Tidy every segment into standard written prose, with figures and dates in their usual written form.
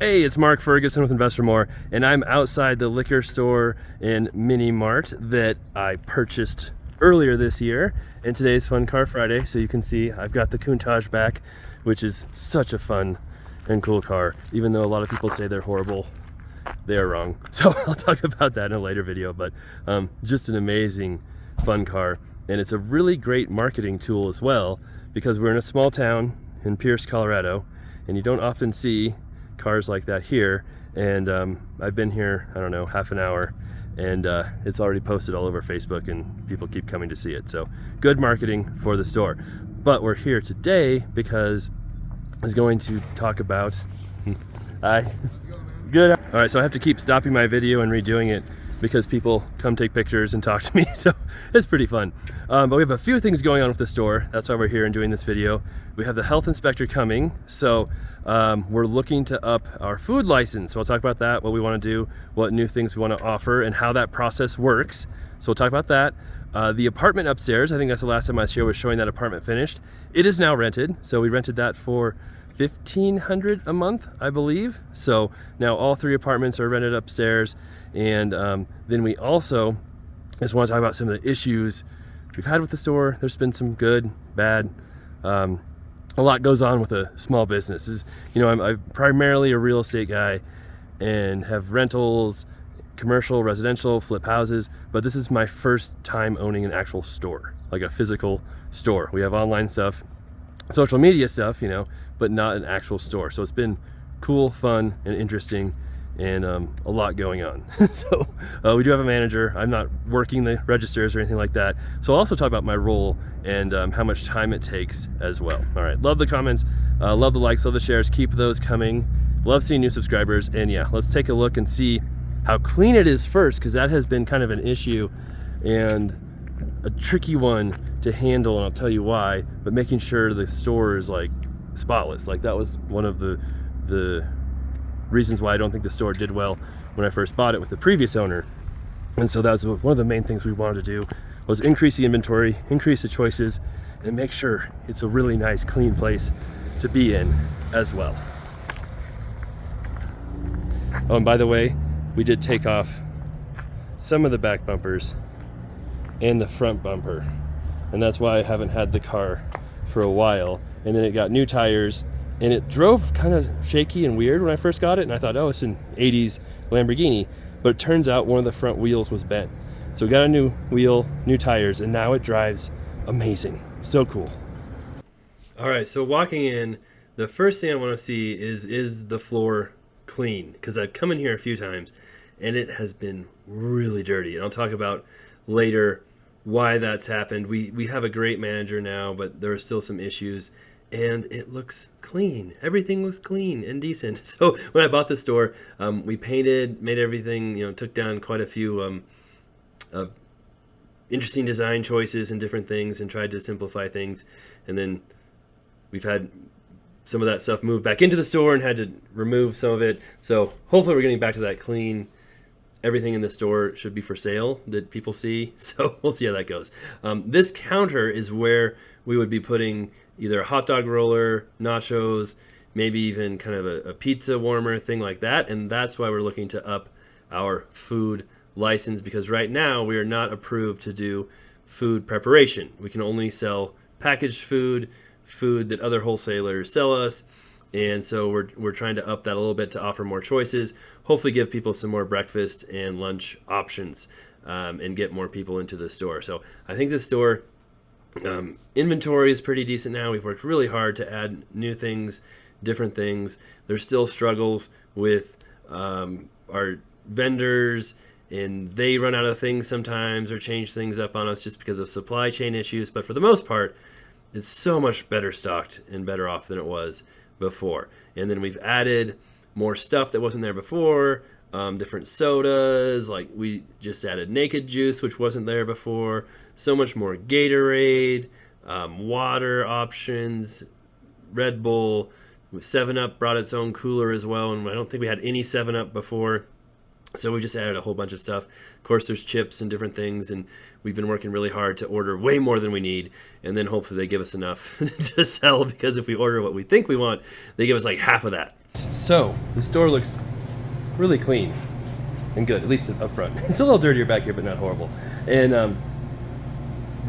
Hey, it's Mark Ferguson with InvestorMore, and I'm outside the liquor store and mini mart that I purchased earlier this year. And today's Fun Car Friday, so you can see I've got the Countach back, which is such a fun and cool car. Even though a lot of people say they're horrible, they are wrong. So I'll talk about that in a later video, but just an amazing fun car. And it's a really great marketing tool as well, because we're in a small town in Pierce, Colorado, and you don't often see cars like that here. And I've been here, I don't know, half an hour, and it's already posted all over Facebook and people keep coming to see it. So good marketing for the store. But we're here today because I was going to talk about good. All right, so I have to keep stopping my video and redoing it because people come take pictures and talk to me, so it's pretty fun. But we have a few things going on with the store. That's why we're here and doing this video. We have the health inspector coming, so we're looking to up our food license. So we'll talk about that, what we want to do, what new things we want to offer, and how that process works. So we'll talk about that. The apartment upstairs, I think that's the last time I was here, was showing that apartment finished. It is now rented, so we rented that for $1,500 a month, I believe. So now all 3 apartments are rented upstairs. And then we also just want to talk about some of the issues we've had with the store. There's been some good, bad. A lot goes on with a small business. I'm primarily a real estate guy and have rentals, commercial, residential, flip houses, but this is my first time owning an actual store, like a physical store. We have online stuff, social media stuff, but not an actual store. So it's been cool, fun, and interesting, and a lot going on. So we do have a manager. I'm not working the registers or anything like that. So I'll also talk about my role and how much time it takes as well. All right, love the comments, love the likes, love the shares. Keep those coming. Love seeing new subscribers. And yeah, let's take a look and see how clean it is first, because that has been kind of an issue and a tricky one to handle, and I'll tell you why. But making sure the store is like spotless, like that was one of the reasons why I don't think the store did well when I first bought it with the previous owner. And so that was one of the main things we wanted to do, was increase the inventory, increase the choices, and make sure it's a really nice, clean place to be in as well. Oh, and by the way, we did take off some of the back bumpers and the front bumper, and that's why I haven't had the car for a while. And then it got new tires, and it drove kind of shaky and weird when I first got it, and I thought, oh, it's an 80s Lamborghini, but it turns out one of the front wheels was bent. So we got a new wheel, new tires, and now it drives amazing. So cool. All right, so walking in, the first thing I want to see is the floor clean, because I've come in here a few times and it has been really dirty, and I'll talk about later why that's happened. We have a great manager now, but there are still some issues, and it looks clean. Everything looks clean and decent. So when I bought the store, we painted, made everything, took down quite a few interesting design choices and different things, and tried to simplify things. And then we've had some of that stuff moved back into the store and had to remove some of it. So hopefully we're getting back to that clean. Everything in the store should be for sale that people see. So we'll see how that goes. This counter is where we would be putting either a hot dog roller, nachos, maybe even kind of a pizza warmer, thing like that. And that's why we're looking to up our food license, because right now we are not approved to do food preparation. We can only sell packaged food that other wholesalers sell us. And so we're trying to up that a little bit to offer more choices, hopefully give people some more breakfast and lunch options, and get more people into the store. So I think the store inventory is pretty decent now. We've worked really hard to add new things, different things. There's still struggles with our vendors, and they run out of things sometimes or change things up on us just because of supply chain issues. But for the most part, it's so much better stocked and better off than it was before. And then we've added more stuff that wasn't there before, different sodas, like we just added Naked Juice, which wasn't there before, so much more Gatorade, water options, Red Bull, 7-Up brought its own cooler as well, and I don't think we had any 7-Up before. So we just added a whole bunch of stuff. Of course, there's chips and different things, and we've been working really hard to order way more than we need, and then hopefully they give us enough to sell, because if we order what we think we want, they give us like half of that. So the store looks really clean and good, at least up front. It's a little dirtier back here, but not horrible. And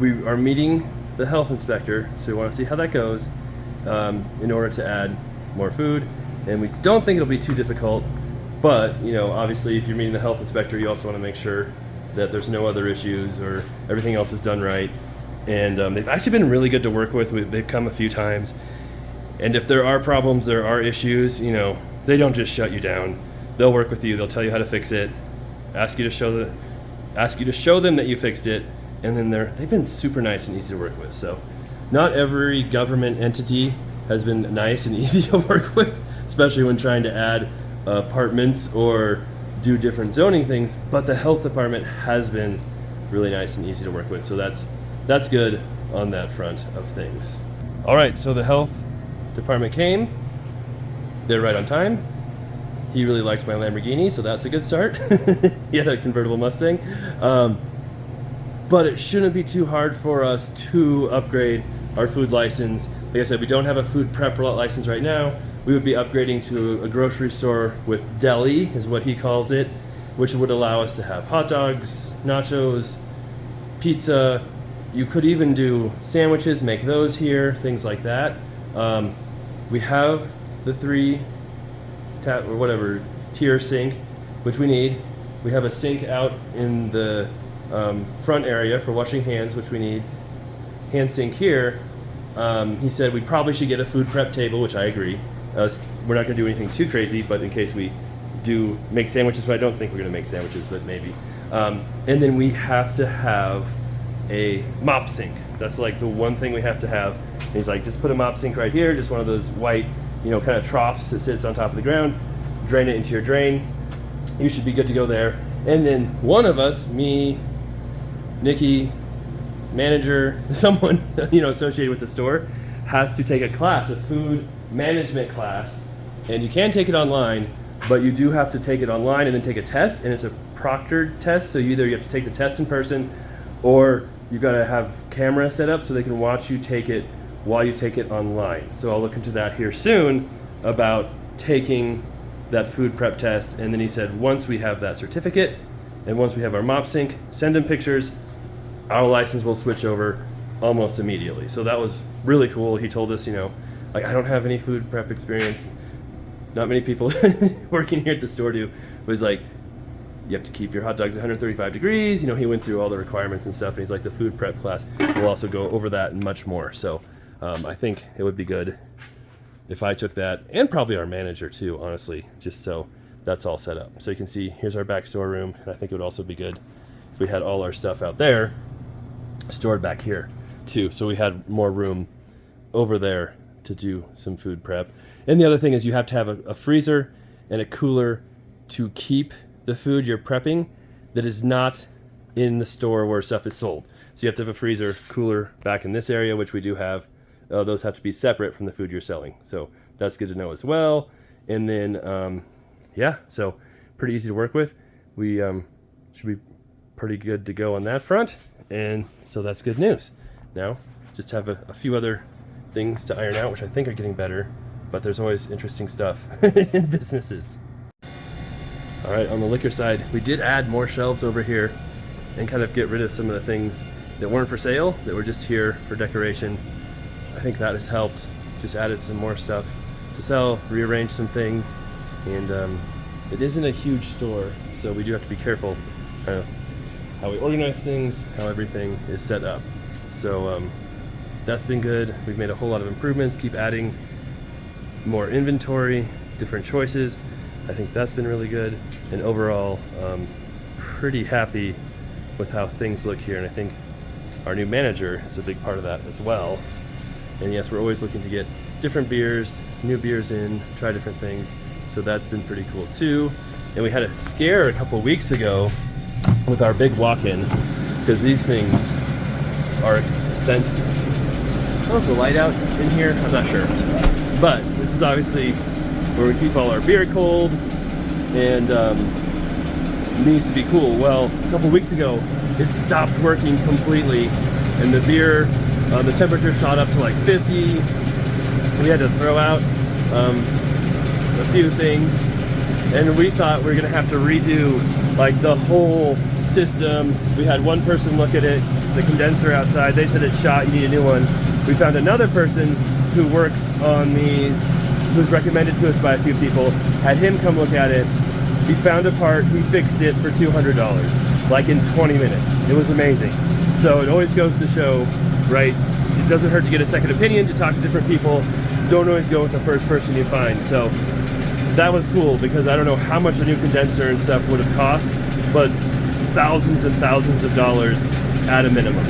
we are meeting the health inspector, so we want to see how that goes in order to add more food. And we don't think it'll be too difficult, but you know, obviously if you're meeting the health inspector, you also want to make sure that there's no other issues or everything else is done right. And they've actually been really good to work with. They've come a few times, and if there are problems, there are issues, you know, they don't just shut you down. They'll work with you, they'll tell you how to fix it, ask you to show them that you fixed it, and then they've been super nice and easy to work with. So not every government entity has been nice and easy to work with, especially when trying to add apartments or do different zoning things, but the health department has been really nice and easy to work with. So that's good on that front of things. All right, so the health department came. They're right on time. He really liked my Lamborghini, so that's a good start. He had a convertible Mustang. But it shouldn't be too hard for us to upgrade our food license. Like I said, we don't have a food prep license right now. We would be upgrading to a grocery store with deli, is what he calls it, which would allow us to have hot dogs, nachos, pizza. You could even do sandwiches, make those here, things like that. We have the 3 tap or whatever tier sink, which we need. We have a sink out in the front area for washing hands, which we need. Hand sink here. He said we probably should get a food prep table, which I agree. We're not going to do anything too crazy, but in case we do make sandwiches, but I don't think we're going to make sandwiches, but maybe. And then we have to have a mop sink. That's like the one thing we have to have. And he's like, just put a mop sink right here, just one of those white, you know, kind of troughs that sits on top of the ground. Drain it into your drain. You should be good to go there. And then one of us, me, Nikki, manager, someone, you know, associated with the store, has to take a class, a food management class. And you can take it online, but you do have to take it online and then take a test, and it's a proctored test. So you have to take the test in person, or you got to have camera set up so they can watch you take it while you take it online. So I'll look into that here soon about taking that food prep test. And then he said once we have that certificate and once we have our mop sink, send him pictures, our license will switch over almost immediately. So that was really cool. He told us, you know, like, I don't have any food prep experience. Not many people working here at the store do. But he's like, you have to keep your hot dogs 135 degrees. You know, he went through all the requirements and stuff, and he's like, the food prep class will also go over that and much more. So I think it would be good if I took that, and probably our manager too, honestly, just so that's all set up. So you can see, here's our back storeroom, and I think it would also be good if we had all our stuff out there stored back here too. So we had more room over there to do some food prep. And the other thing is you have to have a freezer and a cooler to keep the food you're prepping that is not in the store where stuff is sold. So you have to have a freezer, cooler back in this area, which we do have. Those have to be separate from the food you're selling. So that's good to know as well. And then, yeah, so pretty easy to work with. We should be pretty good to go on that front. And so that's good news. Now, just have a few other things to iron out, which I think are getting better, but there's always interesting stuff in businesses. All right, on the liquor side, we did add more shelves over here and kind of get rid of some of the things that weren't for sale, that were just here for decoration. I think that has helped. Just added some more stuff to sell, rearranged some things, and it isn't a huge store, so we do have to be careful how we organize things, how everything is set up. So that's been good. We've made a whole lot of improvements, keep adding more inventory, different choices. I think that's been really good, and overall pretty happy with how things look here, and I think our new manager is a big part of that as well. And yes, we're always looking to get different beers, new beers in, try different things, so that's been pretty cool too. And we had a scare a couple weeks ago with our big walk-in, because these things are expensive. Oh, is the light out in here? I'm not sure. But this is obviously where we keep all our beer cold, and it needs to be cool. Well, a couple weeks ago, it stopped working completely, and the beer, the temperature shot up to like 50. We had to throw out a few things, and we thought we were gonna have to redo like the whole system. We had one person look at it, the condenser outside, they said it's shot, you need a new one. We found another person who works on these, who's recommended to us by a few people, had him come look at it. He found a part, he fixed it for $200, like in 20 minutes. It was amazing. So it always goes to show, right, it doesn't hurt to get a second opinion, to talk to different people. Don't always go with the first person you find. So that was cool, because I don't know how much a new condenser and stuff would have cost, but thousands and thousands of dollars at a minimum.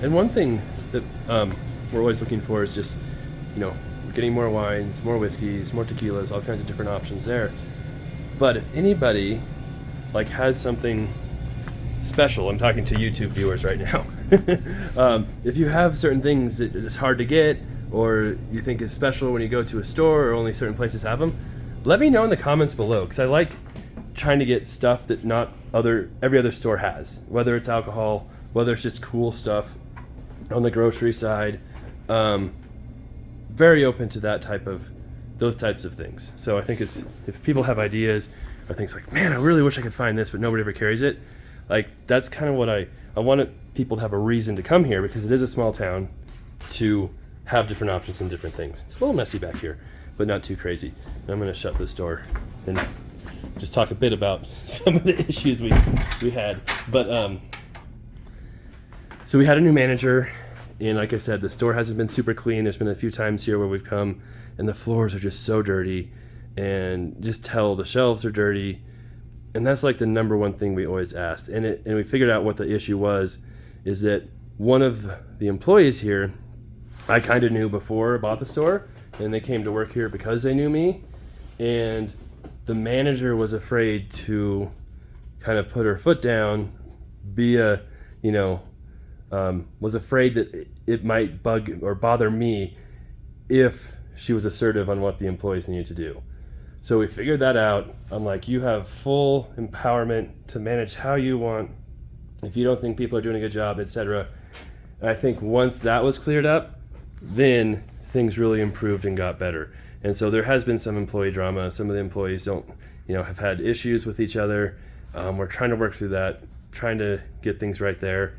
And one thing that we're always looking for is just, we're getting more wines, more whiskeys, more tequilas, all kinds of different options there. But if anybody has something special, I'm talking to YouTube viewers right now. If you have certain things that it's hard to get, or you think is special when you go to a store, or only certain places have them, let me know in the comments below, because I like trying to get stuff that not every other store has, whether it's alcohol, whether it's just cool stuff on the grocery side. Very open to those types of things. So I think if people have ideas or things like, man, I really wish I could find this, but nobody ever carries it, that's kind of what I wanted people to have a reason to come here, because it is a small town, to have different options and different things. It's a little messy back here, but not too crazy. And I'm going to shut this door and just talk a bit about some of the issues we had. But so we had a new manager, and like I said, the store hasn't been super clean. There's been a few times here where we've come and the floors are just so dirty, and just tell the shelves are dirty. And that's the number one thing we always asked. And we figured out what the issue was, is that one of the employees here, I kind of knew before about the store, and they came to work here because they knew me. And the manager was afraid to kind of put her foot down, was afraid that it might bug or bother me if she was assertive on what the employees needed to do. So we figured that out. I'm like, you have full empowerment to manage how you want, if you don't think people are doing a good job, etc. And I think once that was cleared up, then things really improved and got better. And so there has been some employee drama. Some of the employees have had issues with each other. We're trying to work through that, trying to get things right there.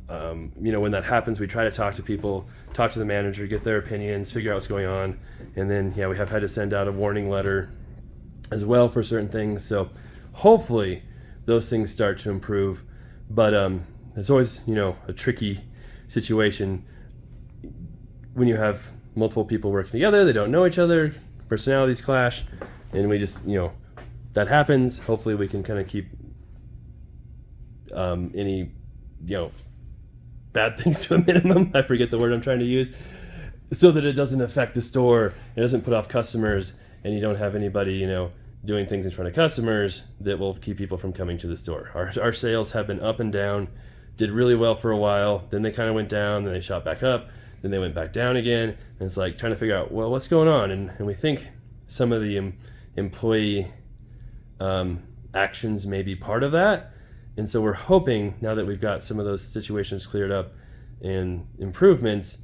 When that happens, we try to talk to people, talk to the manager, get their opinions, figure out what's going on. And then, we have had to send out a warning letter as well for certain things. So hopefully those things start to improve. But it's always, a tricky situation when you have multiple people working together. They don't know each other, personalities clash, and we just, that happens. Hopefully we can kind of keep any, bad things to a minimum. I forget the word I'm trying to use, so that it doesn't affect the store, it doesn't put off customers, and you don't have anybody, doing things in front of customers that will keep people from coming to the store. Our sales have been up and down, did really well for a while, then they kind of went down, then they shot back up, then they went back down again, and it's like trying to figure out, well, what's going on? And we think some of the employee actions may be part of that. And so we're hoping, now that we've got some of those situations cleared up and improvements,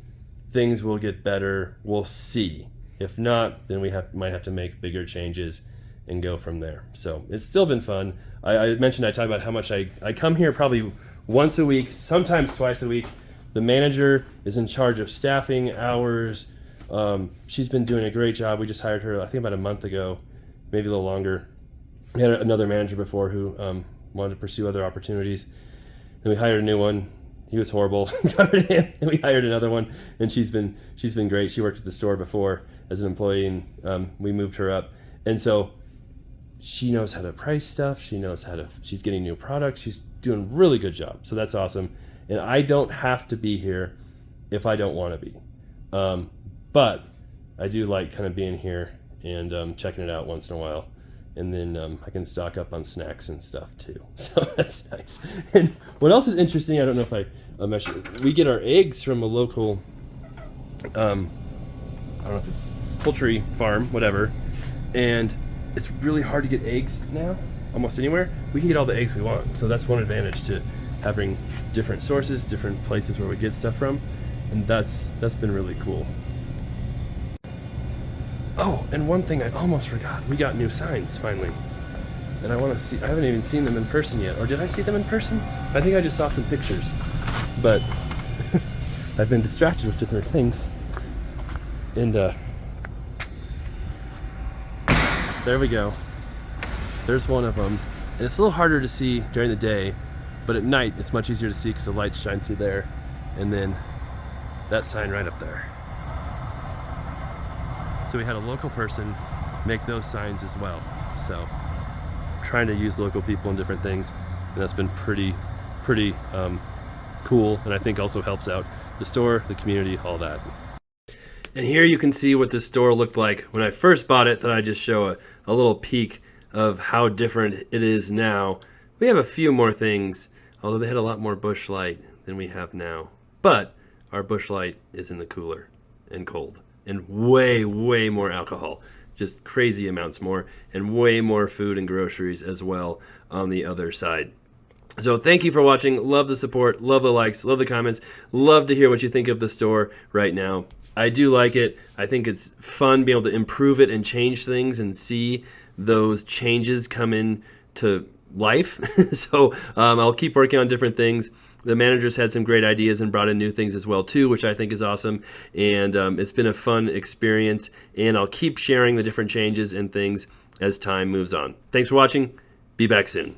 things will get better. We'll see. If not, then we might have to make bigger changes and go from there. So it's still been fun. I mentioned, I talk about how much I come here probably once a week, sometimes twice a week. The manager is in charge of staffing hours. She's been doing a great job. We just hired her, I think, about a month ago, maybe a little longer. We had another manager before who wanted to pursue other opportunities. And we hired a new one. He was horrible. Got rid of him, and we hired another one. And she's been great. She worked at the store before as an employee, and we moved her up. And so she knows how to price stuff. She's getting new products. She's doing a really good job. So that's awesome. And I don't have to be here if I don't want to be. But I do like kind of being here and checking it out once in a while. And then I can stock up on snacks and stuff too. So that's nice. And what else is interesting, I don't know if I mentioned, we get our eggs from a local, I don't know if it's poultry farm, whatever. And it's really hard to get eggs now, almost anywhere. We can get all the eggs we want. So that's one advantage to having different sources, different places where we get stuff from, and that's been really cool. Oh, and one thing I almost forgot, we got new signs finally. And I want to see, I haven't even seen them in person yet. Or did I see them in person? I think I just saw some pictures. But I've been distracted with different things. And there we go. There's one of them. And it's a little harder to see during the day, but at night it's much easier to see because the lights shine through there. And then that sign right up there. So we had a local person make those signs as well. So trying to use local people in different things, and that's been pretty cool, and I think also helps out the store, the community, all that. And here you can see what the store looked like when I first bought it. Thought I'd just show a little peek of how different it is now. We have a few more things, although they had a lot more Busch Light than we have now, but our Busch Light is in the cooler and cold, and way more alcohol. Just crazy amounts more, and way more food and groceries as well on the other side. So thank you for watching. Love the support, love the likes, love the comments, love to hear what you think of the store right now. I do like it. I think it's fun being able to improve it and change things and see those changes come into life. So I'll keep working on different things. The managers had some great ideas and brought in new things as well too, which I think is awesome. And it's been a fun experience, and I'll keep sharing the different changes and things as time moves on. Thanks for watching. Be back soon.